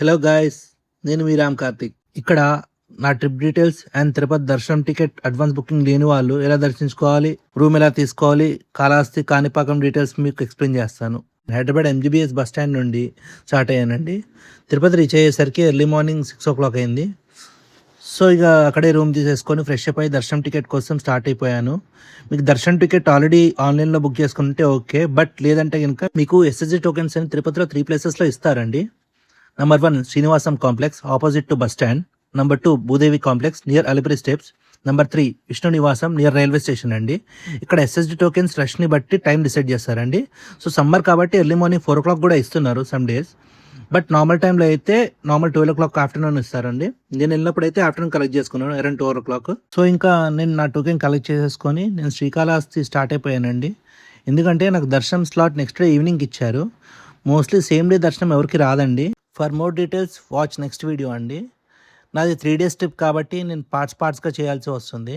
Hello guys, నేను మీ రామ్ కార్తిక్. ఇక్కడ నా ట్రిప్ డీటెయిల్స్ అండ్ తిరుపతి దర్శనం టికెట్ అడ్వాన్స్ బుకింగ్ లేని వాళ్ళు ఎలా దర్శించుకోవాలి, రూమ్ ఎలా తీసుకోవాలి, కాళహస్తి కాణిపాకం డీటెయిల్స్ మీకు ఎక్స్ప్లెయిన్ చేస్తాను. హైదరాబాద్ ఎంజీబీఎస్ బస్ స్టాండ్ నుండి స్టార్ట్ అయ్యానండి. తిరుపతి రీచ్ అయ్యేసరికి ఎర్లీ మార్నింగ్ 6 o'clock అయింది. సో ఇక అక్కడే రూమ్ తీసేసుకొని ఫ్రెష్ అప్ అయ్యి దర్శనం టికెట్ కోసం స్టార్ట్ అయిపోయాను. మీకు దర్శనం టికెట్ ఆల్రెడీ ఆన్లైన్లో బుక్ చేసుకుంటే ఓకే, బట్ లేదంటే కనుక మీకు ఎస్ఎస్జి టోకెన్స్ అని తిరుపతిలో 3 ప్లేసెస్లో ఇస్తారండి. Number 1 Srinivasam Complex opposite to bus stand. Number 2 Bhudevi Complex near Alipuri Steps. Number 3 Vishnu Nivasam near railway station అండి. ఇక్కడ ఎస్ఎస్డి టోకెన్స్ రష్ని బట్టి టైం డిసైడ్ చేస్తారండి. సో సమ్మర్ కాబట్టి ఎర్లీ మార్నింగ్ 4 o'clock కూడా ఇస్తున్నారు సమ్ డేస్. బట్ నార్మల్ టైంలో అయితే normal 12 o'clock afternoon ఇస్తారండి. నేను వెళ్ళినప్పుడు అయితే ఆఫ్టర్నూన్ కలెక్ట్ చేసుకున్నాను అరౌండ్ 2 o'clock. సో ఇంకా నేను నా టోకెన్ కలెక్ట్ చేసేసుకొని నేను శ్రీకాళహస్తి స్టార్ట్ అయిపోయానండి. ఎందుకంటే నాకు దర్శనం స్లాట్ నెక్స్ట్ డే ఈవినింగ్ ఇచ్చారు. మోస్ట్లీ సేమ్ డే దర్శనం ఎవరికి రాదండి. For more details watch next video అండి. నాది 3 days ట్రిప్ కాబట్టి నేను పార్ట్స్గా చేయాల్సి వస్తుంది.